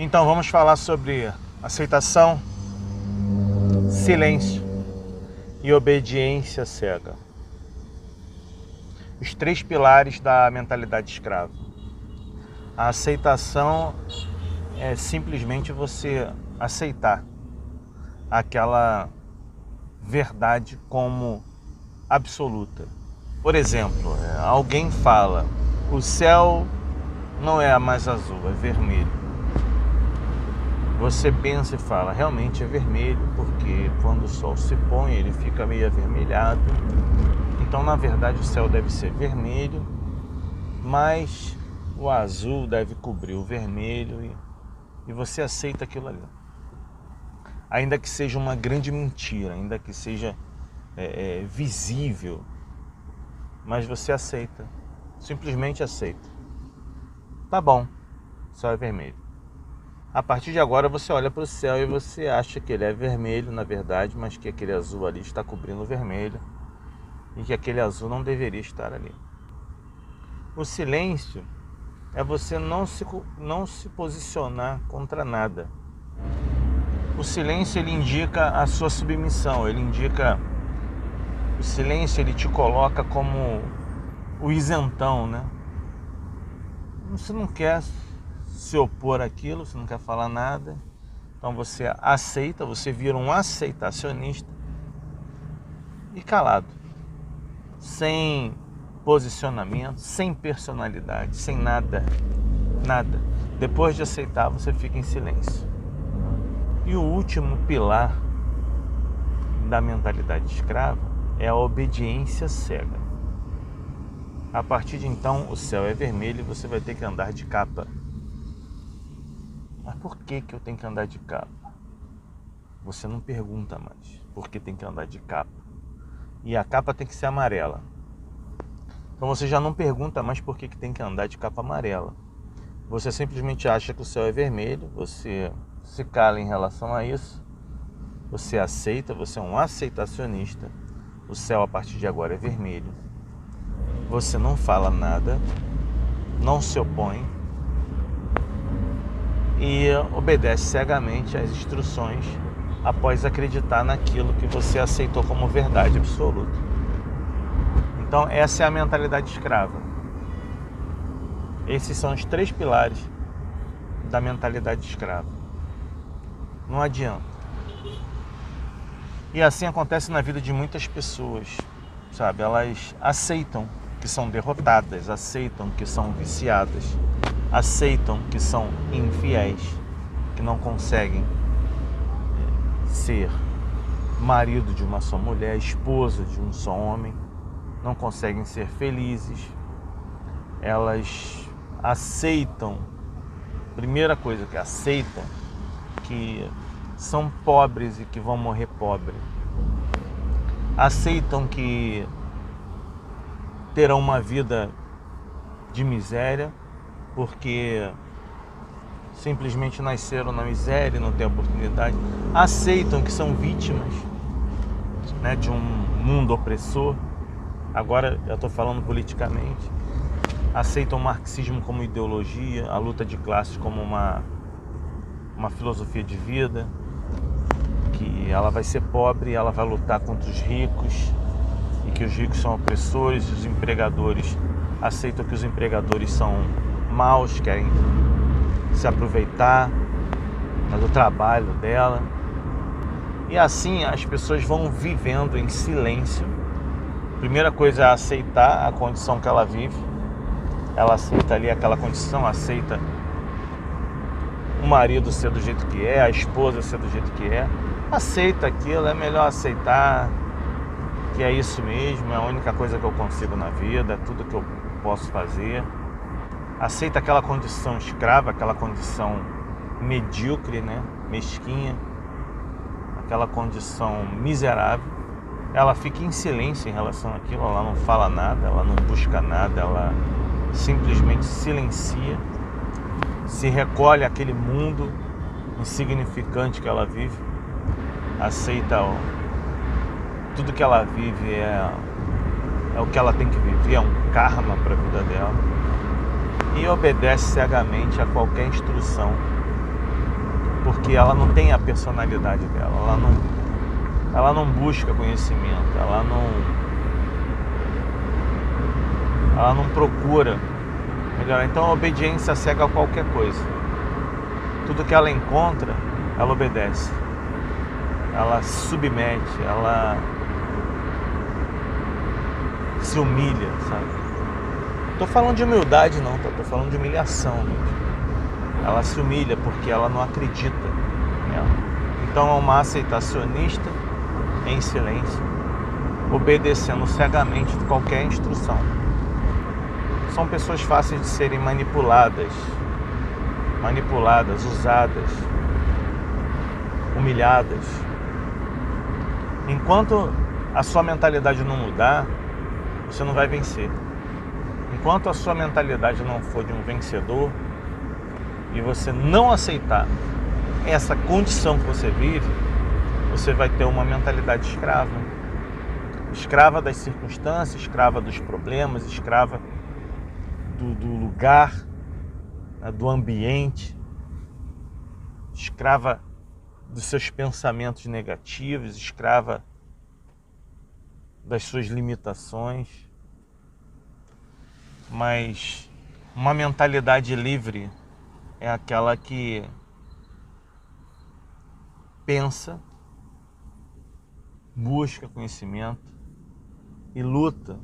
Então vamos falar sobre aceitação, silêncio e obediência cega. Os 3 pilares da mentalidade escrava. A aceitação é simplesmente você aceitar aquela verdade como absoluta. Por exemplo, alguém fala: o céu não é mais azul, é vermelho. Você pensa e fala: realmente é vermelho, porque quando o sol se põe ele fica meio avermelhado. Então na verdade o céu deve ser vermelho, mas o azul deve cobrir o vermelho, e você aceita aquilo ali. Ainda que seja uma grande mentira, ainda que seja visível, mas você aceita, simplesmente aceita. Tá bom, o céu é vermelho. A partir de agora você olha para o céu e você acha que ele é vermelho, na verdade, mas que aquele azul ali está cobrindo o vermelho e que aquele azul não deveria estar ali. O silêncio é você não se posicionar contra nada. O silêncio ele indica a sua submissão, o silêncio ele te coloca como o isentão, né? Você não quer se opor àquilo, você não quer falar nada, então você aceita, você vira um aceitacionista e calado, sem posicionamento, sem personalidade, sem nada. Depois de aceitar, você fica em silêncio. E o último pilar da mentalidade escrava é a obediência cega. A partir de então, o céu é vermelho e você vai ter que andar de capa. Mas por que eu tenho que andar de capa? Você não pergunta mais por que tem que andar de capa. E a capa tem que ser amarela. Então você já não pergunta mais por que tem que andar de capa amarela. Você simplesmente acha que o céu é vermelho, você se cala em relação a isso, você aceita, você é um aceitacionista. O céu a partir de agora é vermelho. Você não fala nada, não se opõe e obedece cegamente às instruções após acreditar naquilo que você aceitou como verdade absoluta. Então essa é a mentalidade escrava. Esses são os 3 pilares da mentalidade escrava. Não adianta. E assim acontece na vida de muitas pessoas, sabe? Elas aceitam que são derrotadas, aceitam que são viciadas, aceitam que são infiéis, que não conseguem ser marido de uma só mulher, esposa de um só homem, não conseguem ser felizes. Elas aceitam, primeira coisa que aceitam, que são pobres e que vão morrer pobres. Aceitam que terão uma vida de miséria, porque simplesmente nasceram na miséria e não têm oportunidade. Aceitam que são vítimas, né, de um mundo opressor. Agora eu estou falando politicamente. Aceitam o marxismo como ideologia, a luta de classes como uma filosofia de vida, que ela vai ser pobre e ela vai lutar contra os ricos, e que os ricos são opressores, e os empregadores aceitam que os empregadores são maus, querem se aproveitar do trabalho dela. E assim as pessoas vão vivendo em silêncio. Primeira coisa é aceitar a condição que ela vive. Ela aceita ali aquela condição, aceita o marido ser do jeito que é, a esposa ser do jeito que é. Aceita aquilo, é melhor aceitar que é isso mesmo, é a única coisa que eu consigo na vida, é tudo que eu posso fazer. Aceita aquela condição escrava, aquela condição medíocre, né? Mesquinha, aquela condição miserável. Ela fica em silêncio em relação àquilo, ela não fala nada, ela não busca nada, ela simplesmente silencia, se recolhe àquele mundo insignificante que ela vive, aceita tudo que ela vive é o que ela tem que viver, é um karma para a vida dela, e obedece cegamente a qualquer instrução porque ela não tem a personalidade dela, ela não busca conhecimento, ela não procura melhorar. Então a obediência cega a qualquer coisa. Tudo que ela encontra, ela obedece, ela submete, ela se humilha, sabe? Tô falando de humildade não, tô falando de humilhação mesmo. Ela se humilha porque ela não acredita nela. Então é uma aceitacionista em silêncio, obedecendo cegamente qualquer instrução. São pessoas fáceis de serem manipuladas, usadas, humilhadas. Enquanto a sua mentalidade não mudar, você não vai vencer. Enquanto a sua mentalidade não for de um vencedor e você não aceitar essa condição que você vive, você vai ter uma mentalidade escrava. Escrava das circunstâncias, escrava dos problemas, escrava do lugar, do ambiente, escrava dos seus pensamentos negativos, escrava das suas limitações. Mas uma mentalidade livre é aquela que pensa, busca conhecimento e luta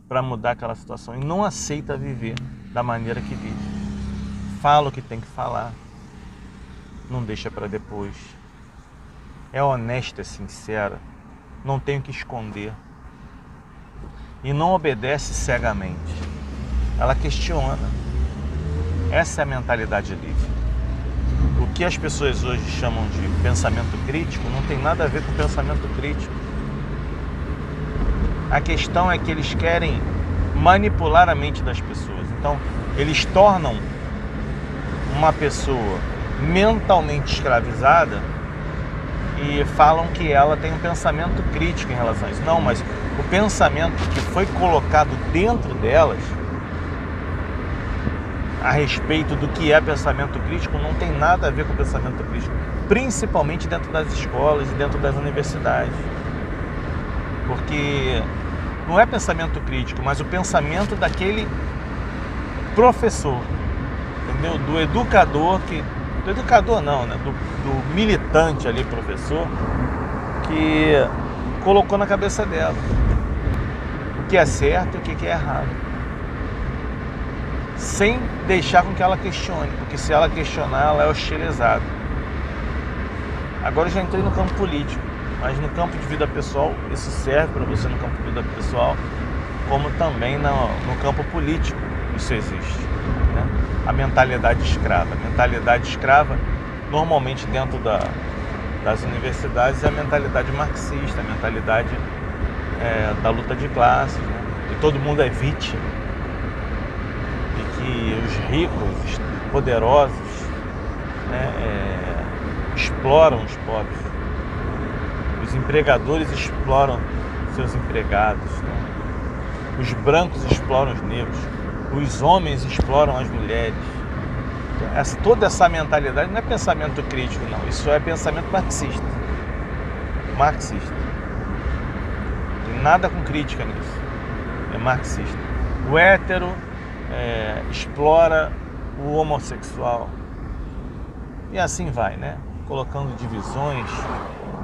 para mudar aquela situação e não aceita viver da maneira que vive. Fala o que tem que falar, não deixa para depois. É honesta, é sincera, não tem o que esconder e não obedece cegamente. Ela questiona. Essa é a mentalidade livre. O que as pessoas hoje chamam de pensamento crítico não tem nada a ver com pensamento crítico. A questão é que eles querem manipular a mente das pessoas. Então, eles tornam uma pessoa mentalmente escravizada e falam que ela tem um pensamento crítico em relação a isso. Não, mas o pensamento que foi colocado dentro delas a respeito do que é pensamento crítico não tem nada a ver com pensamento crítico, principalmente dentro das escolas e dentro das universidades. Porque não é pensamento crítico, mas o pensamento daquele professor, entendeu? Do educador, do educador não, né? Do militante ali, professor, que colocou na cabeça dela o que é certo e o que é errado, sem deixar com que ela questione, porque se ela questionar, ela é hostilizada. Agora eu já entrei no campo político, mas no campo de vida pessoal, isso serve para você no campo de vida pessoal, como também no campo político, isso existe, né? A mentalidade escrava. A mentalidade escrava, normalmente dentro das universidades, é a mentalidade marxista, a mentalidade da luta de classes, né? Que todo mundo é vítima. E os ricos, poderosos, né, exploram os pobres. Os empregadores exploram seus empregados, né? Os brancos exploram os negros. Os homens exploram as mulheres. Então, toda essa mentalidade não é pensamento crítico, não. Isso é pensamento marxista. Marxista. Não tem nada com crítica nisso. É marxista. O hétero explora o homossexual e assim vai, né? Colocando divisões,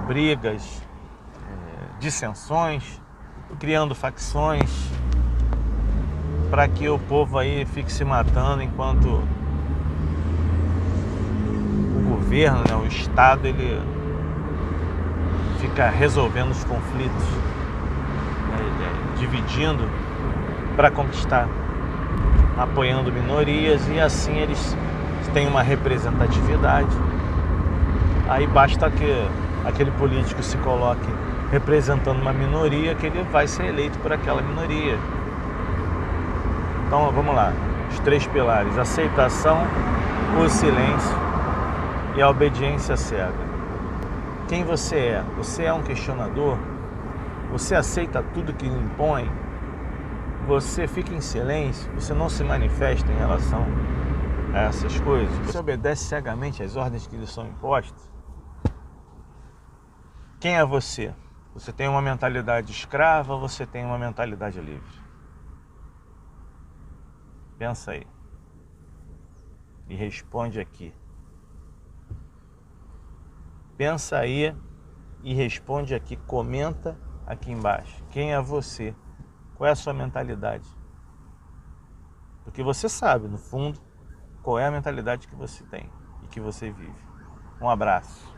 brigas, dissensões, criando facções para que o povo aí fique se matando enquanto o governo, né, o Estado, ele fica resolvendo os conflitos, dividindo para conquistar, apoiando minorias, e assim eles têm uma representatividade. Aí basta que aquele político se coloque representando uma minoria, que ele vai ser eleito por aquela minoria. Então vamos lá, os 3 pilares: aceitação, o silêncio e a obediência cega. Quem você é? Você é um questionador? Você aceita tudo que lhe impõe? Você fica em silêncio? Você não se manifesta em relação a essas coisas, você obedece cegamente às ordens que lhe são impostas, quem é você? Você tem uma mentalidade escrava ou você tem uma mentalidade livre? Pensa aí. E responde aqui. Pensa aí e responde aqui. Comenta aqui embaixo. Quem é você? Qual é a sua mentalidade? Porque você sabe, no fundo, qual é a mentalidade que você tem e que você vive. Um abraço.